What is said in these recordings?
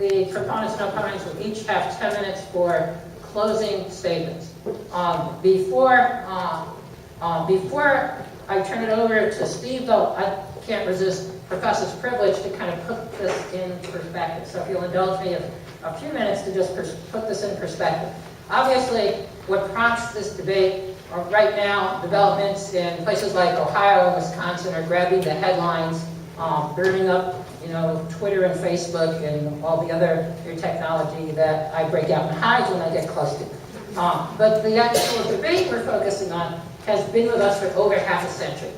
The proponents and opponents will each have 10 minutes for closing statements. Before I turn it over to Steve, though, I can't resist Professor's privilege to kind of put this in perspective. So if you'll indulge me a few minutes to just put this in perspective. Obviously, what prompts this debate are right now developments in places like Ohio and Wisconsin are grabbing the headlines, burning up, Twitter and Facebook and all the other new technology that I break out in hives when I get close to. But the actual debate we're focusing on has been with us for over half a century.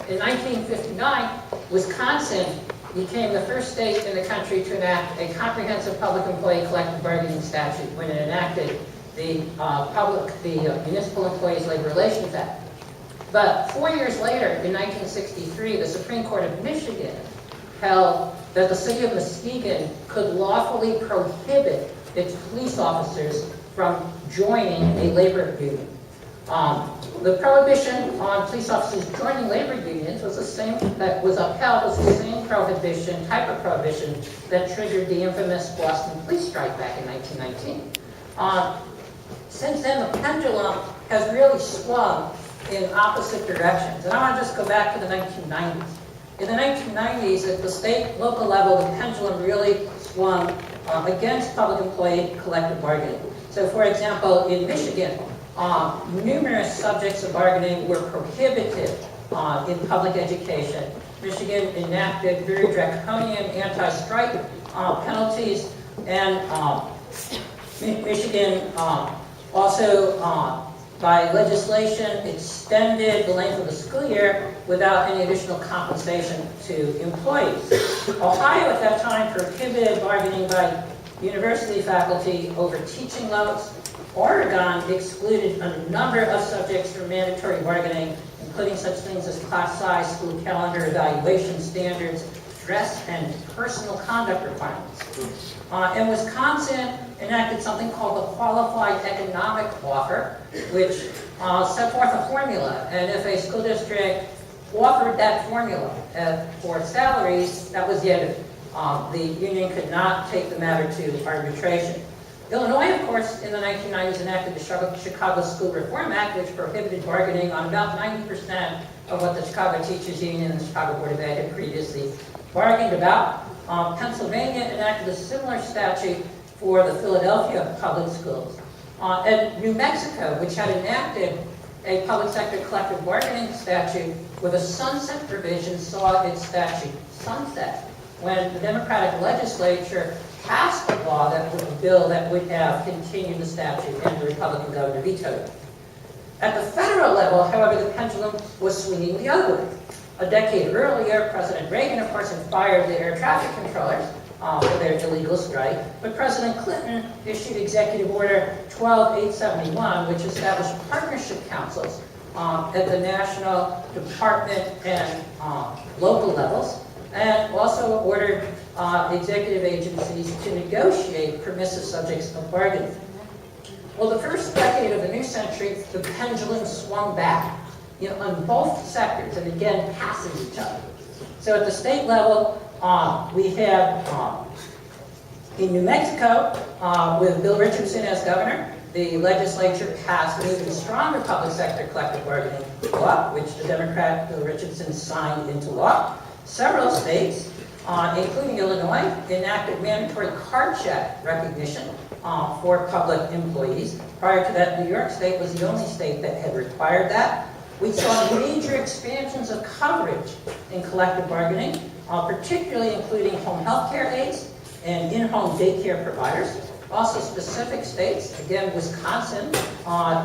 In 1959, Wisconsin became the first state in the country to enact a comprehensive public employee collective bargaining statute when it enacted the Municipal Employees Labor Relations Act. But 4 years later, in 1963, the Supreme Court of Michigan held that the city of Muskegon could lawfully prohibit its police officers from joining a labor union. The prohibition on police officers joining labor unions was the same that was upheld as the same type of prohibition that triggered the infamous Boston police strike back in 1919. Since then, the pendulum has really swung in opposite directions. And I want to just go back to the 1990s. In the 1990s, at the state, local level, the pendulum really swung against public employee collective bargaining. So, for example, in Michigan, numerous subjects of bargaining were prohibited in public education. Michigan enacted very draconian anti-strike penalties, and Michigan also, by legislation, extended the length of the school year without any additional compensation to employees. Ohio at that time prohibited bargaining by university faculty over teaching loads. Oregon excluded a number of subjects from mandatory bargaining, including such things as class size, school calendar, evaluation standards, dress, and personal conduct requirements. And Wisconsin enacted something called the Qualified Economic Offer, which set forth a formula. And if a school district offered that formula for salaries, that was the end of it. The union could not take the matter to arbitration. Illinois, of course, in the 1990s enacted the Chicago School Reform Act, which prohibited bargaining on about 90% of what the Chicago Teachers Union and the Chicago Board of Ed had previously bargained about. Pennsylvania enacted a similar statute for the Philadelphia public schools. And New Mexico, which had enacted a public sector collective bargaining statute with a sunset provision, saw its statute sunset when the Democratic legislature passed a law bill that would have continued the statute, and the Republican governor vetoed it. At the federal level, however, the pendulum was swinging the other way. A decade earlier, President Reagan, of course, had fired the air traffic controllers for their illegal strike, but President Clinton issued Executive Order 12871, which established partnership councils at the national, department, and local levels, and also ordered executive agencies to negotiate permissive subjects of bargaining. Well, the first decade of the new century, the pendulum swung back, on both sectors, and again, passing each other. So at the state level, we had, in New Mexico, with Bill Richardson as governor, the legislature passed an even stronger public sector collective bargaining law, which the Democrat Bill Richardson signed into law. Several states, including Illinois, enacted mandatory card check recognition for public employees. Prior to that, New York State was the only state that had required that. We saw major expansions of coverage in collective bargaining, particularly including home health care aides and in-home daycare providers. Also specific states, again, Wisconsin,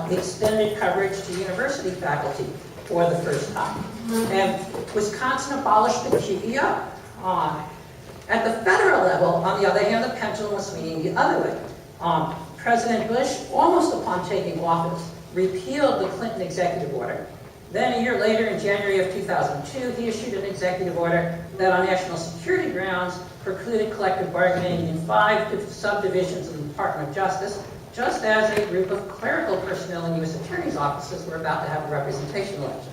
extended coverage to university faculty for the first time. And Wisconsin abolished the QEO. At the federal level, on the other hand, the pendulum was swinging the other way. President Bush, almost upon taking office, repealed the Clinton executive order. Then a year later, in January of 2002, he issued an executive order that on national security grounds precluded collective bargaining in 5 subdivisions of the Department of Justice, just as a group of clerical personnel in U.S. attorneys' offices were about to have a representation election.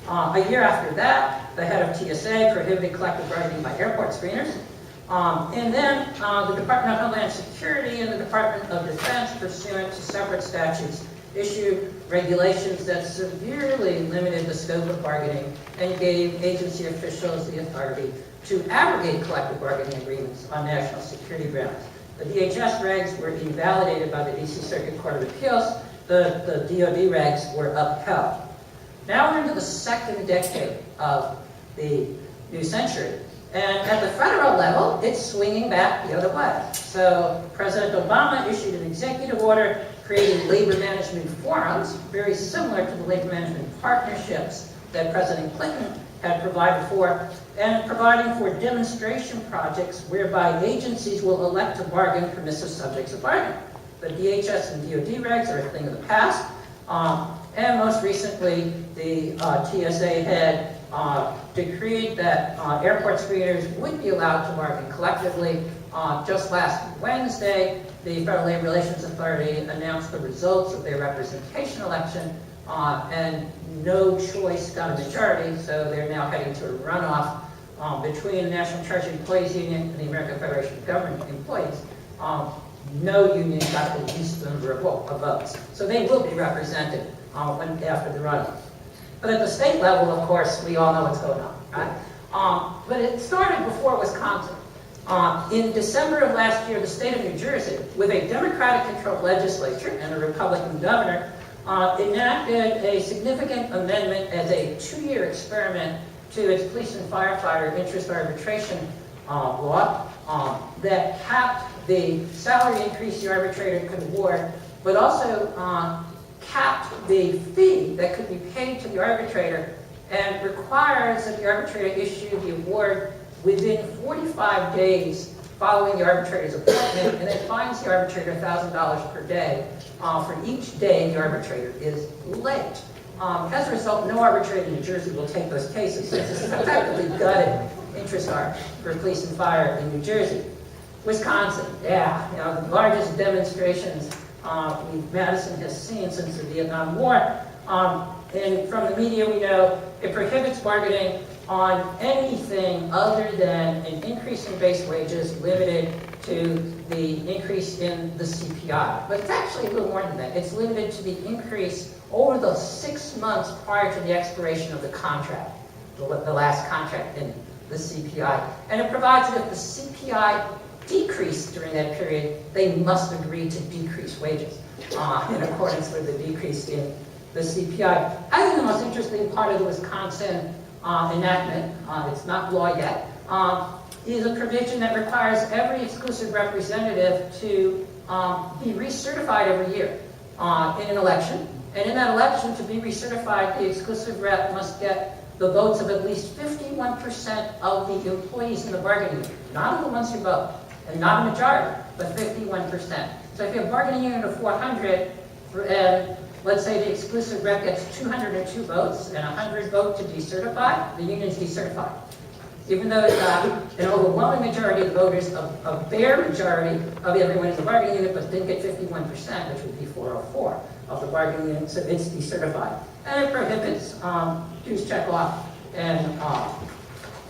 A year after that, the head of TSA prohibited collective bargaining by airport screeners. And then the Department of Homeland Security and the Department of Defense, pursuant to separate statutes, issued regulations that severely limited the scope of bargaining and gave agency officials the authority to abrogate collective bargaining agreements on national security grounds. The DHS regs were invalidated by the DC Circuit Court of Appeals. The DoD regs were upheld. Now we're into the second decade of the new century. And at the federal level, it's swinging back the other way. So President Obama issued an executive order creating labor management forums, very similar to the labor management partnerships that President Clinton had provided for, and providing for demonstration projects whereby agencies will elect to bargain permissive subjects of bargaining. The DHS and DoD regs are a thing of the past, and most recently, the TSA had decreed that airport screeners would be allowed to bargain collectively. Just last Wednesday, the Federal Labor Relations Authority announced the results of their representation election, and no choice got a majority, so they're now heading to a runoff between the National Treasury Employees Union and the American Federation of Government Employees. No union got the least number of votes, so they will be represented after the runoff. But at the state level, of course, we all know what's going on, right? But it started before Wisconsin. In December of last year, the state of New Jersey, with a Democratic-controlled legislature and a Republican governor, enacted a significant amendment as a 2-year experiment to its police and firefighter interest arbitration law that capped the salary increase the arbitrator could award, but also capped the fee that could be paid to the arbitrator and requires that the arbitrator issue the award within 45 days following the arbitrator's appointment, and then fines the arbitrator $1,000 per day for each day the arbitrator is late. As a result, no arbitrator in New Jersey will take those cases. This is effectively gutted interest arb for police and fire in New Jersey. Wisconsin, the largest demonstrations Madison has seen since the Vietnam War. And from the media we know it prohibits bargaining on anything other than an increase in base wages limited to the increase in the CPI. But it's actually a little more than that. It's limited to the increase over the 6 months prior to the expiration of the contract, the last contract in the CPI. And it provides that if the CPI decreased during that period, they must agree to decrease wages in accordance with the decrease in the CPI. I think the most interesting part of the Wisconsin enactment, it's not law yet, is a provision that requires every exclusive representative to be recertified every year in an election. And in that election, to be recertified, the exclusive rep must get the votes of at least 51% of the employees in the bargaining unit, not of the ones who vote, and not a majority, but 51%. So if you have a bargaining unit of 400, and let's say the exclusive rep gets 202 votes and 100 vote to decertify, the union's decertified. Even though it got an overwhelming majority of the voters, a bare majority of everyone in the bargaining unit, but didn't get 51%, which would be 404 of the bargaining unit, so it's decertified. And it prohibits dues check off and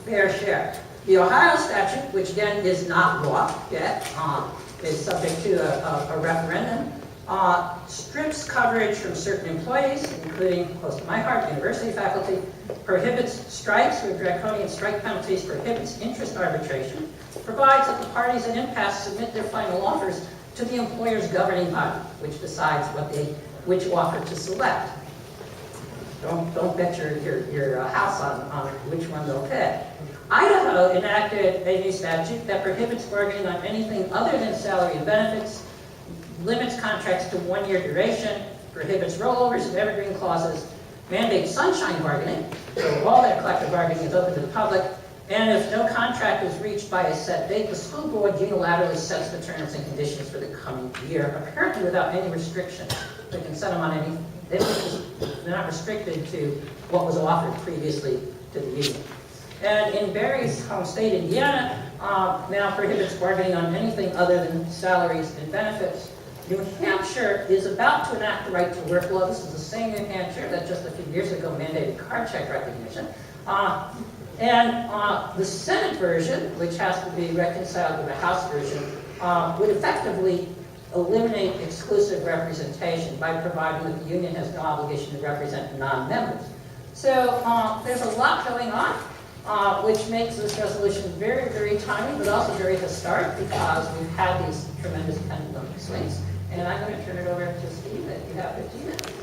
fair share. The Ohio statute, which again is not law yet, is subject to a referendum, strips coverage from certain employees, including, close to my heart, university faculty, prohibits strikes with draconian strike penalties, prohibits interest arbitration, provides that the parties in impasse submit their final offers to the employer's governing body, which decides which offer to select. Don't bet your house on which one they'll pick. Idaho enacted a new statute that prohibits bargaining on anything other than salary and benefits, limits contracts to 1-year duration, prohibits rollovers of evergreen clauses, mandates sunshine bargaining, so all that collective bargaining is open to the public, and if no contract is reached by a set date, the school board unilaterally sets the terms and conditions for the coming year, apparently without any restriction. They can set them on any, they're not restricted to what was offered previously to the union. And in Barry's home state, Indiana, now prohibits bargaining on anything other than salaries and benefits. New Hampshire is about to enact the right to work law. This is the same New Hampshire that just a few years ago mandated card check recognition. And the Senate version, which has to be reconciled with the House version, would effectively eliminate exclusive representation by providing that the union has no obligation to represent non-members. So there's a lot going on, which makes this resolution very, very timely, but also very historic because we've had these tremendous pendulum swings. And I'm going to turn it over to Steve, if you have 15 minutes.